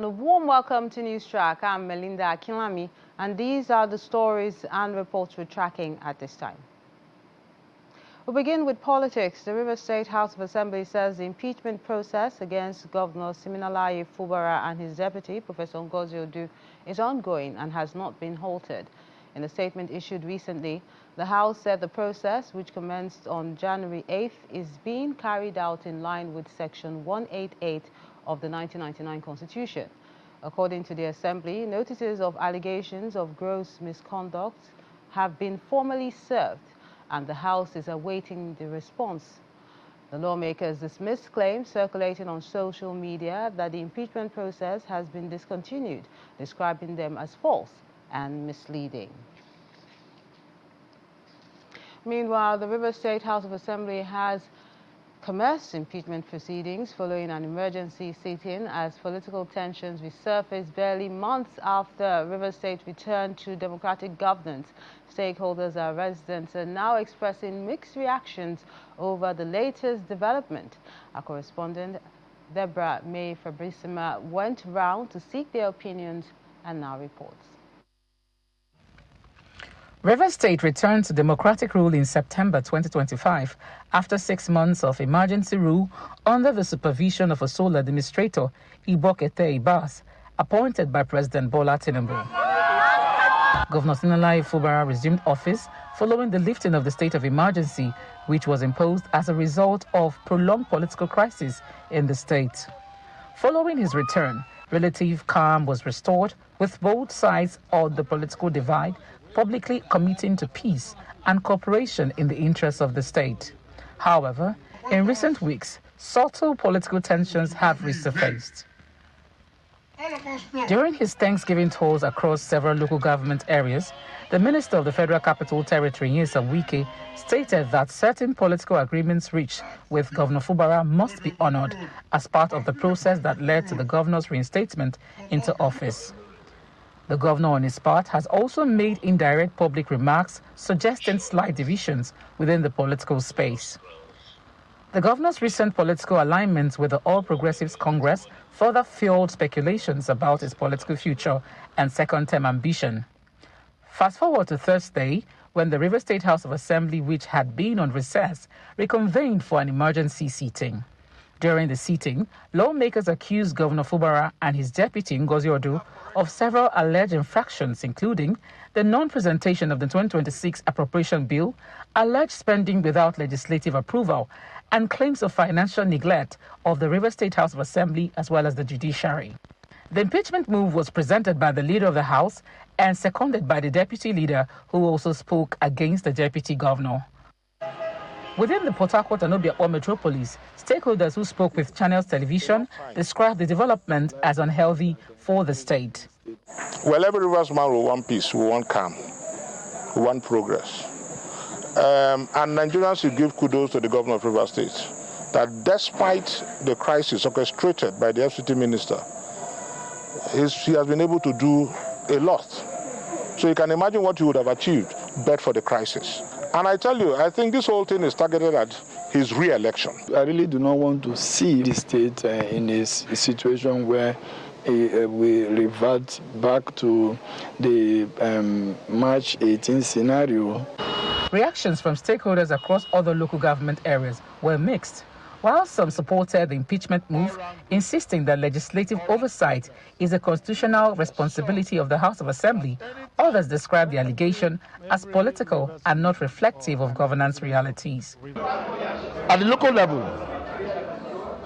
And a warm welcome to News Track. I'm Melinda Akinlami, and these are the stories and reports we're tracking at this time. We'll begin with politics. The Rivers State House of Assembly says the impeachment process against Governor Siminalayi Fubara and his deputy, Professor Ngozi Odu, is ongoing and has not been halted. In a statement issued recently, the House said the process, which commenced on January 8th, is being carried out in line with Section 188 of the 1999 Constitution. According to the Assembly, notices of allegations of gross misconduct have been formally served, and the House is awaiting the response. The lawmakers dismissed claims circulating on social media that the impeachment process has been discontinued, describing them as false and misleading. Meanwhile, the Rivers State House of Assembly has commenced impeachment proceedings following an emergency sit-in as political tensions resurfaced barely months after Rivers State returned to democratic governance. Stakeholders and residents are now expressing mixed reactions over the latest development. Our correspondent, Deborah May Fabrissima, went round to seek their opinions and now reports. Rivers State returned to democratic rule in September 2025 after 6 months of emergency rule under the supervision of a sole administrator, Ibokete Ibas, appointed by President Bola Tinubu. Governor Siminalayi Fubara resumed office following the lifting of the state of emergency, which was imposed as a result of prolonged political crisis in the state. Following his return, relative calm was restored, with both sides of the political divide publicly committing to peace and cooperation in the interests of the state. However, in recent weeks, subtle political tensions have resurfaced. During his Thanksgiving tours across several local government areas, the Minister of the Federal Capital Territory, Nyesom Wike, stated that certain political agreements reached with Governor Fubara must be honored as part of the process that led to the governor's reinstatement into office. The governor, on his part, has also made indirect public remarks suggesting slight divisions within the political space. The governor's recent political alignments with the All Progressives Congress further fueled speculations about his political future and second-term ambition. Fast forward to Thursday, when the Rivers State House of Assembly, which had been on recess, reconvened for an emergency sitting. During the sitting, lawmakers accused Governor Fubara and his deputy, Ngozi Odu, of several alleged infractions, including the non-presentation of the 2026 appropriation bill, alleged spending without legislative approval, and claims of financial neglect of the Rivers State House of Assembly as well as the judiciary. The impeachment move was presented by the leader of the House and seconded by the deputy leader, who also spoke against the deputy governor. Within the Port Harcourt and Obiakpor metropolis, stakeholders who spoke with Channels Television described the development as unhealthy for the state. Well, every Rivers man will want peace, will want calm, will want progress. And Nigerians should give kudos to the governor of Rivers State that despite the crisis orchestrated by the FCT minister, he has been able to do a lot. So you can imagine what he would have achieved but for the crisis. And I tell you, I think this whole thing is targeted at his re-election. I really do not want to see the state in a situation where we revert back to the March 18 scenario. Reactions from stakeholders across other local government areas were mixed. While some supported the impeachment move, insisting that legislative oversight is a constitutional responsibility of the House of Assembly, others described the allegation as political and not reflective of governance realities. At the local level,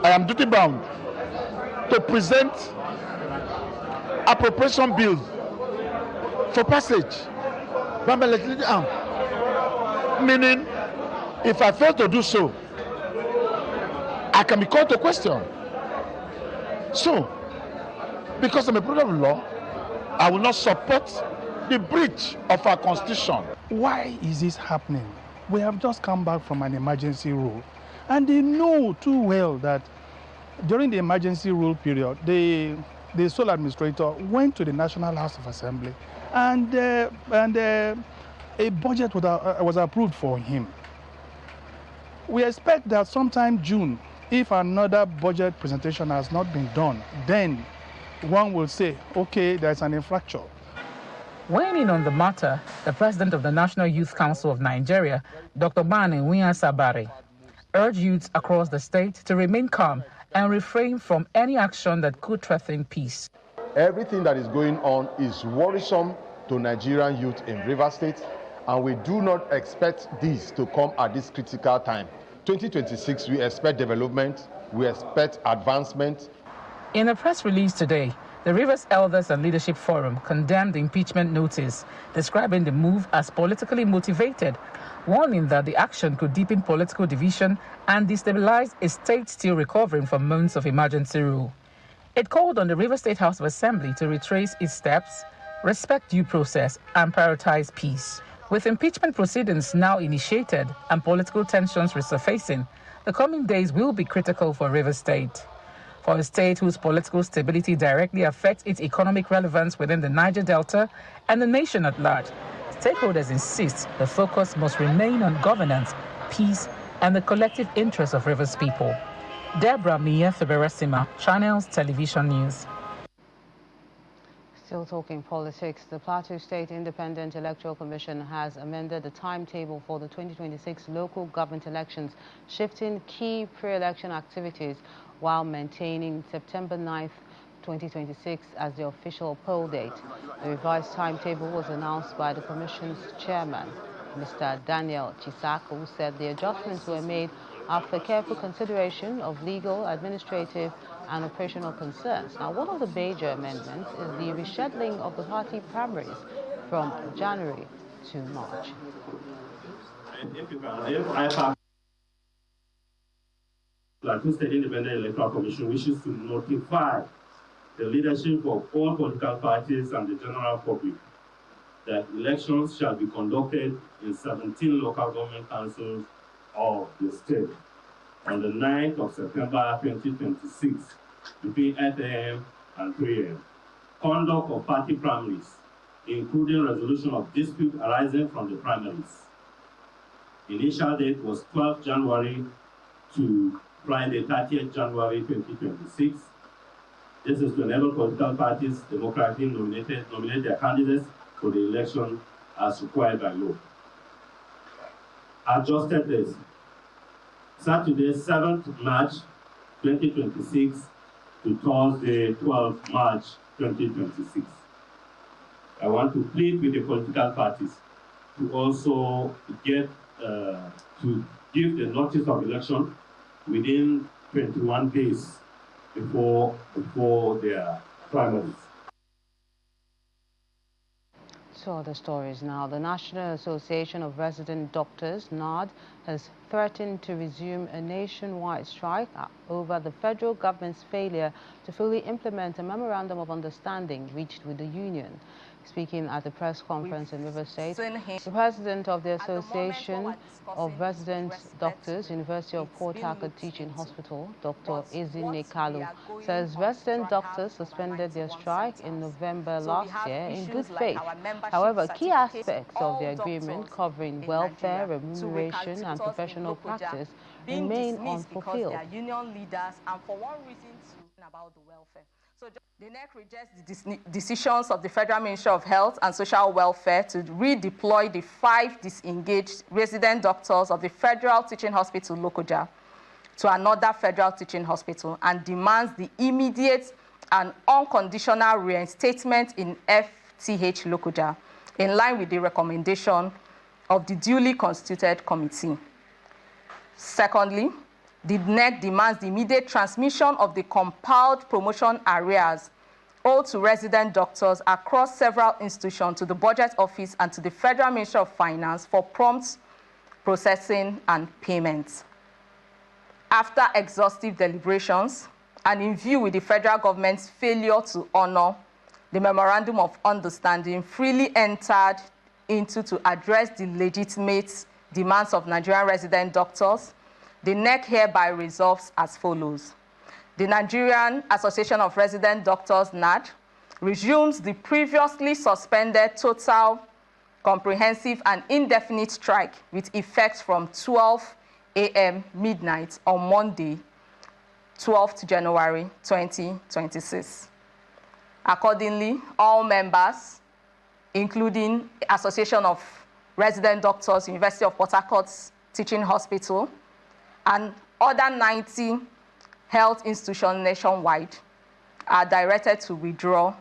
I am duty-bound to present appropriation bills for passage by my legislative arm. Meaning, if I fail to do so, I can be called to question. So, because I'm a product of law, I will not support the breach of our constitution. Why is this happening? We have just come back from an emergency rule, and they know too well that during the emergency rule period, the sole administrator went to the National House of Assembly, and a budget was approved for him. We expect that sometime June, if another budget presentation has not been done, then one will say, okay, there's an infraction. Weighing in on the matter, the president of the National Youth Council of Nigeria, Dr. Bani Sabare, urged youths across the state to remain calm and refrain from any action that could threaten peace. Everything that is going on is worrisome to Nigerian youth in Rivers State, and we do not expect this to come at this critical time. 2026, we expect development, we expect advancement. In a press release today, the Rivers Elders and Leadership Forum condemned the impeachment notice, describing the move as politically motivated, warning that the action could deepen political division and destabilize a state still recovering from months of emergency rule. It called on the Rivers State House of Assembly to retrace its steps, respect due process, and prioritize peace. With impeachment proceedings now initiated and political tensions resurfacing, the coming days will be critical for Rivers State. For a state whose political stability directly affects its economic relevance within the Niger Delta and the nation at large, stakeholders insist the focus must remain on governance, peace, and the collective interests of Rivers people. Deborah Mia-Feberesima, Channels Television News. Still talking politics, the Plateau State Independent Electoral Commission has amended the timetable for the 2026 local government elections, shifting key pre-election activities while maintaining September 9th, 2026 as the official poll date. The revised timetable was announced by the Commission's chairman, Mr. Daniel Chisako, who said the adjustments were made after careful consideration of legal, administrative, and operational concerns. Now, one of the major amendments is the rescheduling of the party primaries from January to March. Plateau State Independent Electoral Commission wishes to notify the leadership of all political parties and the general public that elections shall be conducted in 17 local government councils of the state on the 9th of September 2026 between 8 a.m. and 3 a.m. Conduct of party primaries, including resolution of dispute arising from the primaries. Initial date was 12th January to Friday 30th January 2026. This is to enable political parties democratically nominate their candidates for the election as required by law. Adjusted days. Saturday, 7th March 2026 to Thursday, 12th March 2026. I want to plead with the political parties to also get to give the notice of election within 21 days before their primaries. So the stories now. The National Association of Resident Doctors, NARD, has threatened to resume a nationwide strike over the federal government's failure to fully implement a memorandum of understanding reached with the union. Speaking at the press conference in River State, the president of the Association of Resident Doctors, University of Port Harcourt Teaching Hospital, Dr. Ezinne Kalu, says resident doctors suspended their strike in November last year in good faith. However, key aspects of the agreement covering welfare, remuneration, and professional practice remain unfulfilled. Union leaders, and for one reason about the welfare. So the NEC rejects the decisions of the Federal Ministry of Health and Social Welfare to redeploy the 5 disengaged resident doctors of the Federal Teaching Hospital, Lokoja, to another Federal Teaching Hospital and demands the immediate and unconditional reinstatement in FTH Lokoja, in line with the recommendation of the duly constituted committee. Secondly, the NEC demands the immediate transmission of the compiled promotion arrears owed to resident doctors across several institutions to the Budget Office and to the Federal Ministry of Finance for prompt processing and payments. After exhaustive deliberations and in view with the federal government's failure to honor the Memorandum of Understanding freely entered into to address the legitimate demands of Nigerian resident doctors, the NEC hereby resolves as follows. The Nigerian Association of Resident Doctors, NARD, resumes the previously suspended total, comprehensive, and indefinite strike with effect from 12 a.m. midnight on Monday, 12th January 2026. Accordingly, all members, including Association of Resident Doctors, University of Port Harcourt's Teaching Hospital, and other 90 health institutions nationwide, are directed to withdraw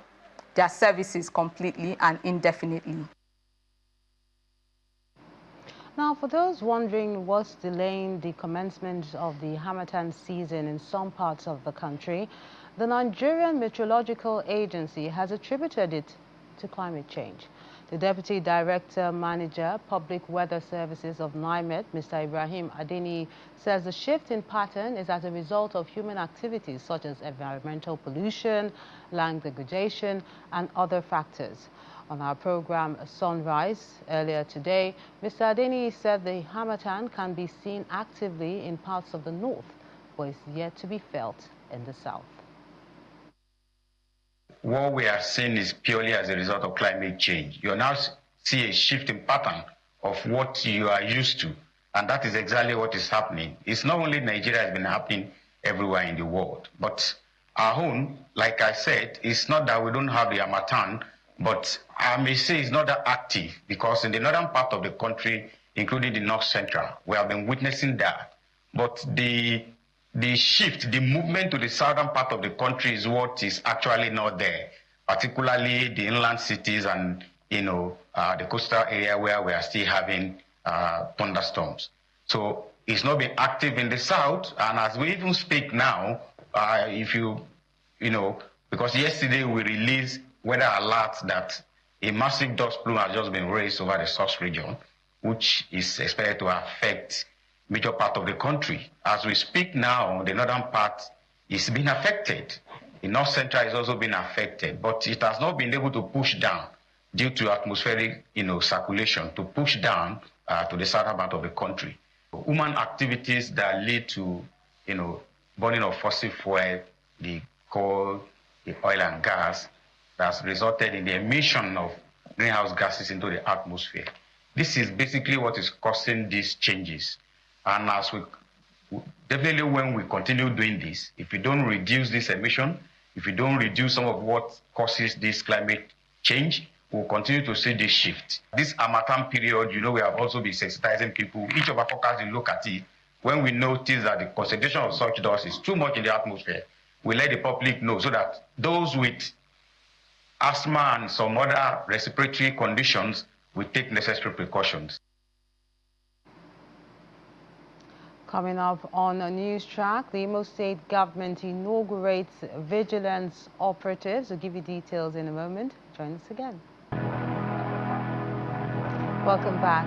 their services completely and indefinitely. Now, for those wondering what's delaying the commencement of the Harmattan season in some parts of the country, the Nigerian Meteorological Agency has attributed it to climate change. The Deputy Director Manager, Public Weather Services of NIMET, Mr. Ibrahim Adeni, says the shift in pattern is as a result of human activities such as environmental pollution, land degradation, and other factors. On our program Sunrise earlier today, Mr. Adeni said the Harmattan can be seen actively in parts of the north, but is yet to be felt in the south. What we are seeing is purely as a result of climate change. You now see a shift in pattern of what you are used to, and that is exactly what is happening. It's not only Nigeria, it's been happening everywhere in the world, but our own, like I said, it's not that we don't have the Harmattan, but I may say it's not that active, because in the northern part of the country, including the north central, we have been witnessing that. But the shift, the movement to the southern part of the country is what is actually not there, particularly the inland cities and, the coastal area where we are still having thunderstorms. So it's not been active in the south, and as we even speak now, because yesterday we released weather alerts that a massive dust plume has just been raised over the South region, which is expected to affect major part of the country. As we speak now, the northern part is being affected. The north central is also being affected, but it has not been able to push down due to atmospheric, circulation to push down to the southern part of the country. Human activities that lead to, burning of fossil fuel, the coal, the oil and gas, that's resulted in the emission of greenhouse gases into the atmosphere. This is basically what is causing these changes. And definitely when we continue doing this, if we don't reduce this emission, if we don't reduce some of what causes this climate change, we'll continue to see this shift. This Harmattan period, we have also been sensitizing people. Each of our forecasts, we look at it. When we notice that the concentration of such dust is too much in the atmosphere, we let the public know so that those with asthma and some other respiratory conditions will take necessary precautions. Coming up on a news track, the Imo State government inaugurates vigilance operatives. We'll give you details in a moment. Join us again. Welcome back.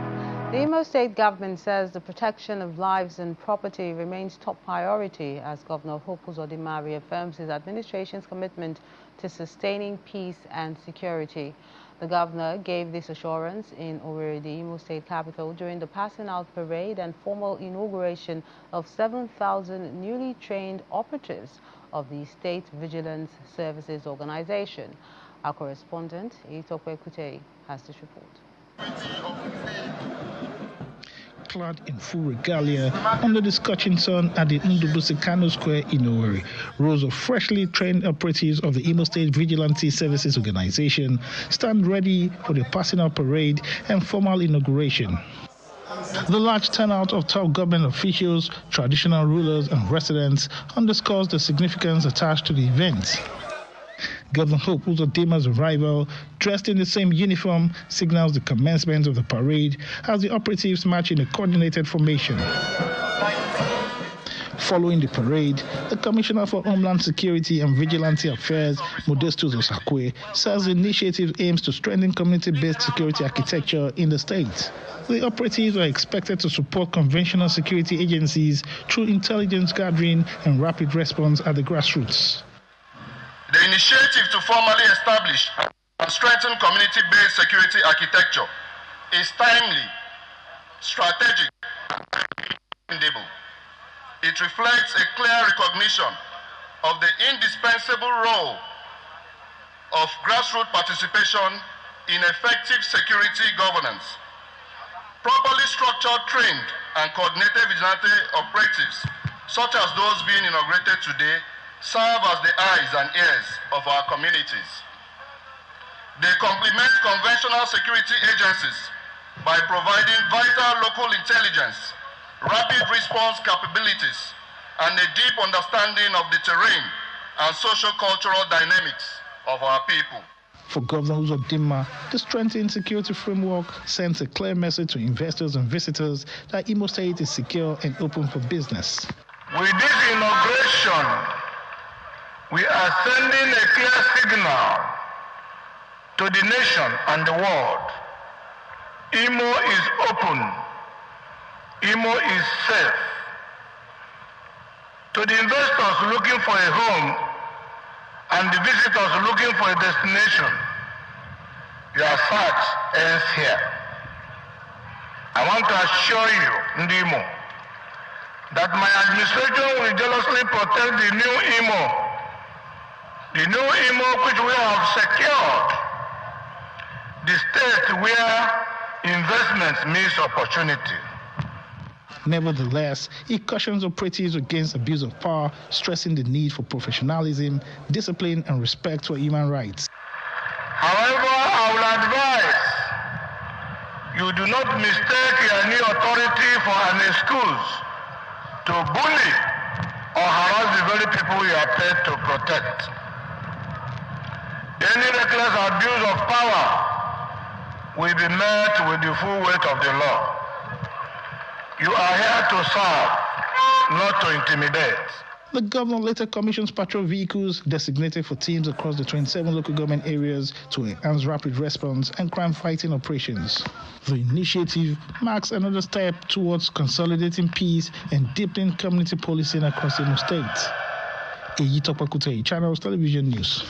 The Imo State government says the protection of lives and property remains top priority as Governor Hope Uzodinma reaffirms his administration's commitment to sustaining peace and security. The governor gave this assurance in Owerri, the Imo State capital, during the passing out parade and formal inauguration of 7,000 newly trained operatives of the State Vigilance Services Organization. Our correspondent, Itokwe Kutei, has this report. Clad in full regalia under the scorching sun at the Ndubusi Kano Square in Owerri, rows of freshly trained operatives of the Imo State Vigilante Services Organization stand ready for the passing out parade and formal inauguration. The large turnout of top government officials, traditional rulers and residents underscores the significance attached to the event. Governor Hope Uzodinma's arrival, dressed in the same uniform, signals the commencement of the parade as the operatives march in a coordinated formation. Following the parade, the Commissioner for Homeland Security and Vigilante Affairs, Modestus Osakwe, says the initiative aims to strengthen community-based security architecture in the state. The operatives are expected to support conventional security agencies through intelligence gathering and rapid response at the grassroots. The initiative to formally establish and strengthen community-based security architecture is timely, strategic, and commendable. It reflects a clear recognition of the indispensable role of grassroots participation in effective security governance. Properly structured, trained, and coordinated vigilante operatives, such as those being inaugurated today, serve as the eyes and ears of our communities. They complement conventional security agencies by providing vital local intelligence, rapid response capabilities, and a deep understanding of the terrain and socio-cultural dynamics of our people. For Governor Uzodimma, the strengthened security framework sends a clear message to investors and visitors that Imo State is secure and open for business. With this inauguration, we are sending a clear signal to the nation and the world. Imo is open. Imo is safe. To the investors looking for a home and the visitors looking for a destination, your search ends here. I want to assure you, Ndimo, that my administration will jealously protect the new Imo which we have secured, the state where investments meets opportunity. Nevertheless, he cautions operatives against abuse of power, stressing the need for professionalism, discipline, and respect for human rights. However, I will advise you do not mistake your new authority for an excuse to bully or harass the very people you are paid to protect. Any reckless abuse of power will be met with the full weight of the law. You are here to serve, not to intimidate. The governor later commissions patrol vehicles designated for teams across the 27 local government areas to enhance rapid response and crime-fighting operations. The initiative marks another step towards consolidating peace and deepening community policing across Imo State. Eyitope Kutei, Channels Television News.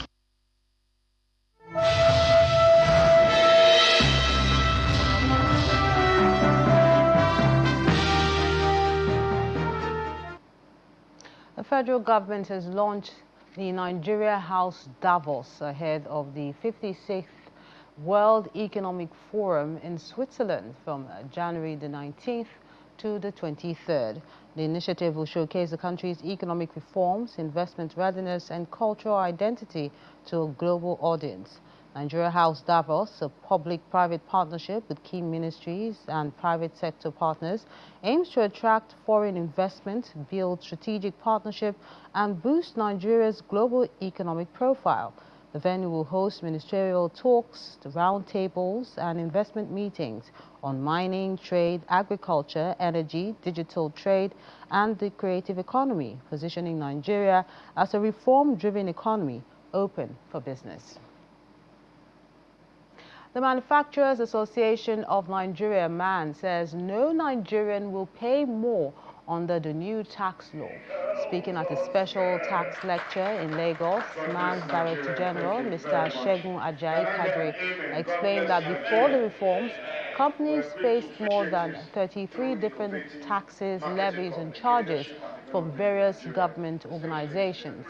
The federal government has launched the Nigeria House Davos ahead of the 56th World Economic Forum in Switzerland from January the 19th to the 23rd. The initiative will showcase the country's economic reforms, investment readiness, and cultural identity to a global audience. Nigeria House Davos, a public-private partnership with key ministries and private sector partners, aims to attract foreign investment, build strategic partnership, and boost Nigeria's global economic profile. The venue will host ministerial talks, roundtables, and investment meetings on mining, trade, agriculture, energy, digital trade, and the creative economy, positioning Nigeria as a reform-driven economy open for business. The Manufacturers Association of Nigeria, MAN, says no Nigerian will pay more under the new tax law. Speaking at a special tax lecture in Lagos, MAN's Director General, Mr. Segun Ajayi Kadri, explained that before the reforms, companies faced more than 33 different taxes, levies, and charges from various government organizations.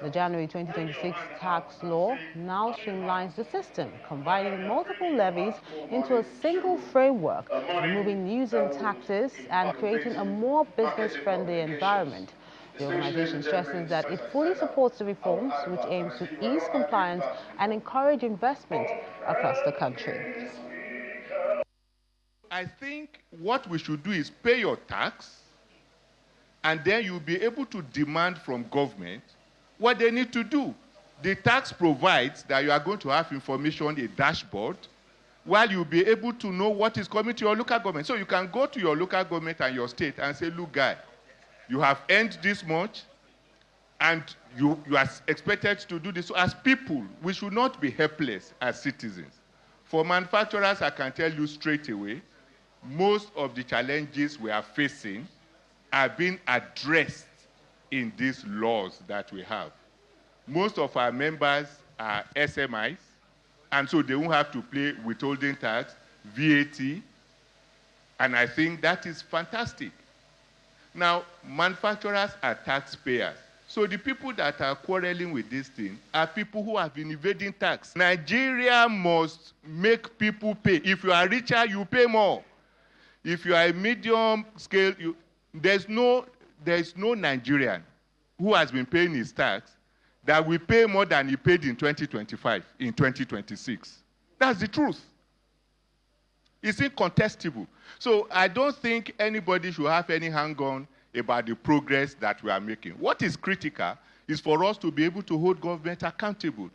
The January 2026 tax law now streamlines the system, combining multiple levies into a single framework, removing nuisance taxes and creating a more business-friendly environment. The organization stresses that it fully supports the reforms, which aims to ease compliance and encourage investment across the country. I think what we should do is pay your tax, and then you'll be able to demand from government what they need to do. The tax provides that you are going to have information, a dashboard, while you'll be able to know what is coming to your local government. So you can go to your local government and your state and say, look, guy, you have earned this much, and you are expected to do this. So as people, we should not be helpless as citizens. For manufacturers, I can tell you straight away, most of the challenges we are facing are being addressed in these laws that we have. Most of our members are SMIs, and so they won't have to pay withholding tax, VAT, and I think that is fantastic. Now, manufacturers are taxpayers. So the people that are quarreling with this thing are people who have been evading tax. Nigeria must make people pay. If you are richer, you pay more. If you are a medium scale, there is no Nigerian who has been paying his tax that will pay more than he paid in 2025, in 2026. That's the truth. It's incontestable. So I don't think anybody should have any hang-on about the progress that we are making. What is critical is for us to be able to hold government accountable.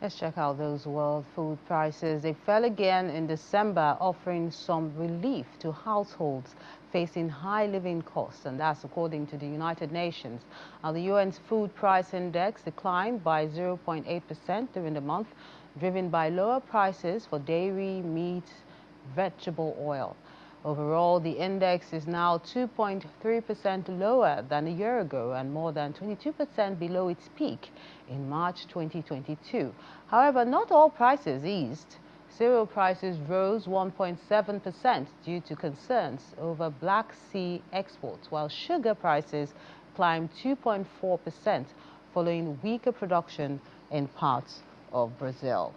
Let's check out those world food prices. They fell again in December, offering some relief to households facing high living costs, and that's according to the United Nations. Now, the UN's food price index declined by 0.8% during the month, driven by lower prices for dairy, meat, vegetable oil. Overall, the index is now 2.3% lower than a year ago and more than 22% below its peak in March 2022. However, not all prices eased. Cereal prices rose 1.7% due to concerns over Black Sea exports, while sugar prices climbed 2.4% following weaker production in parts of Brazil.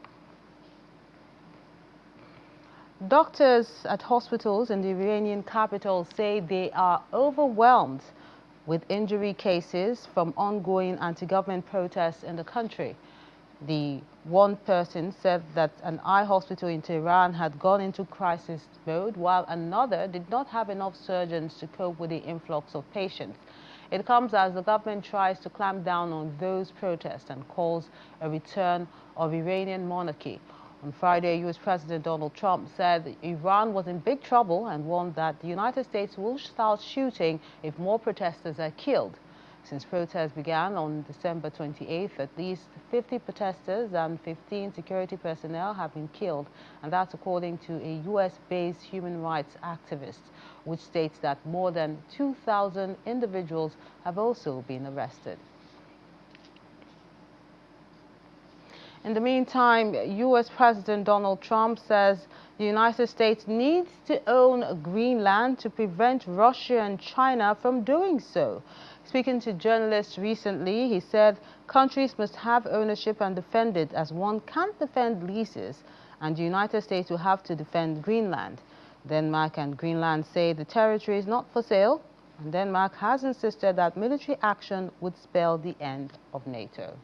Doctors at hospitals in the Iranian capital say they are overwhelmed with injury cases from ongoing anti-government protests in the country. The one person said that an eye hospital in Tehran had gone into crisis mode, while another did not have enough surgeons to cope with the influx of patients. It comes as the government tries to clamp down on those protests and calls a return of Iranian monarchy. On Friday, U.S. President Donald Trump said Iran was in big trouble and warned that the United States will start shooting if more protesters are killed. Since protests began on December 28th, at least 50 protesters and 15 security personnel have been killed, and that's according to a U.S.-based human rights activist, which states that more than 2,000 individuals have also been arrested. In the meantime, U.S. President Donald Trump says the United States needs to own Greenland to prevent Russia and China from doing so. Speaking to journalists recently, he said countries must have ownership and defend it as one can't defend leases, and the United States will have to defend Greenland. Denmark and Greenland say the territory is not for sale, and Denmark has insisted that military action would spell the end of NATO.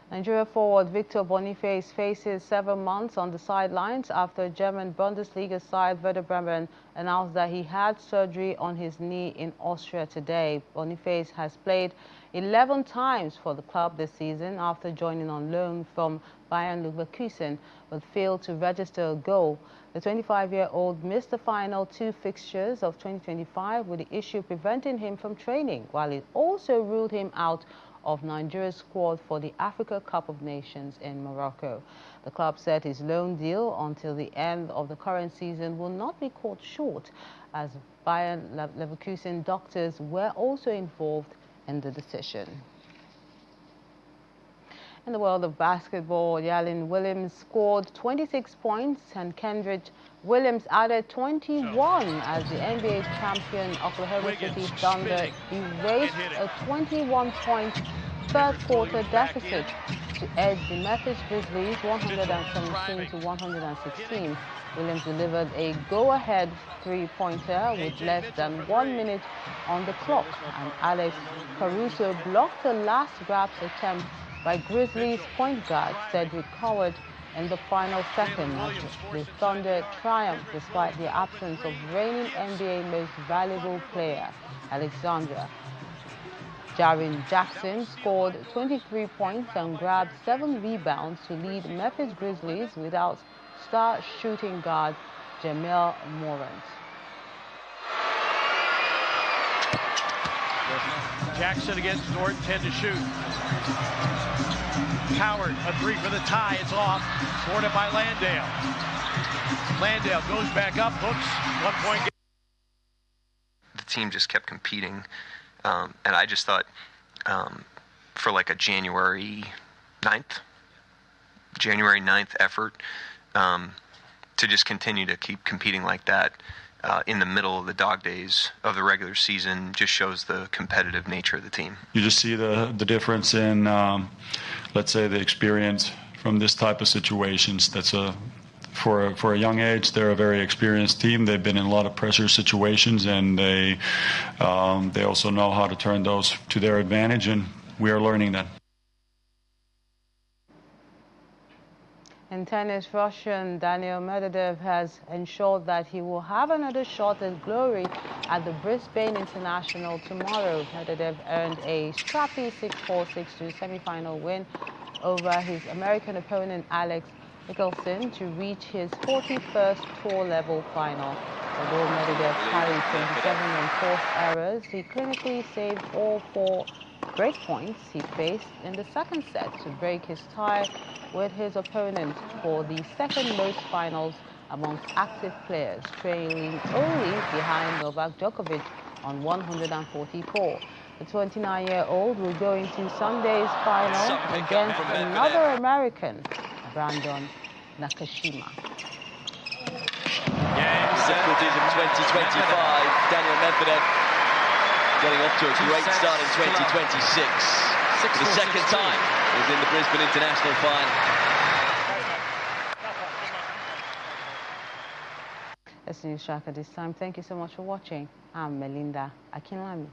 Nigeria forward Victor Boniface faces 7 months on the sidelines after German Bundesliga side Werder Bremen announced that he had surgery on his knee in Austria today. Boniface has played 11 times for the club this season after joining on loan from Bayern Leverkusen, but failed to register a goal. The 25-year-old missed the final 2 fixtures of 2025 with the issue preventing him from training, while it also ruled him out of Nigeria's squad for the Africa Cup of Nations in Morocco. The club said his loan deal until the end of the current season will not be caught short, as Bayern Leverkusen doctors were also involved in the decision. In the world of basketball, Jalen Williams scored 26 points and Kendrick Williams added 21 as the NBA champion Oklahoma City Thunder erased a 21-point third-quarter deficit to edge the Memphis Grizzlies 117 to 116. Williams delivered a go-ahead three-pointer with less than 1 minute on the clock, and Alex Caruso blocked a last-grabs attempt by Grizzlies point guard Cedric Howard in the final second as the Thunder triumphed despite the absence of reigning NBA most valuable player, Alexandra. Jaren Jackson scored 23 points and grabbed 7 rebounds to lead Memphis Grizzlies without star shooting guard Jamel Morant. Jackson against Norton, 10 to shoot. Howard, a 3 for the tie. It's off. Thwarted by Landale. Landale goes back up, hooks, 1 point. The team just kept competing, and I just thought for like a January 9th effort to just continue to keep competing like that in the middle of the dog days of the regular season just shows the competitive nature of the team. You just see the difference in, let's say, the experience from this type of situations. That's for a young age, they're a very experienced team. They've been in a lot of pressure situations, and they also know how to turn those to their advantage, and we are learning that. In tennis, Russian Daniil Medvedev has ensured that he will have another shot at glory at the Brisbane International tomorrow. Medvedev earned a scrappy 6-4, 6-2 semi-final win over his American opponent Alex Michelsen to reach his 41st tour-level final. Although Medvedev carried 27 enforced errors, he clinically saved all 4 break points he faced in the second set to break his tie with his opponent for the second most finals amongst active players, trailing only behind Novak Djokovic on 144. The 29-year-old will go into Sunday's final against another American, Brandon Nakashima. Difficulties in 2025. Daniil Medvedev getting off to a great start in 2026. For the second time, he's in the Brisbane International final. That's News Track at this time. Thank you so much for watching. I'm Melinda Akinlami.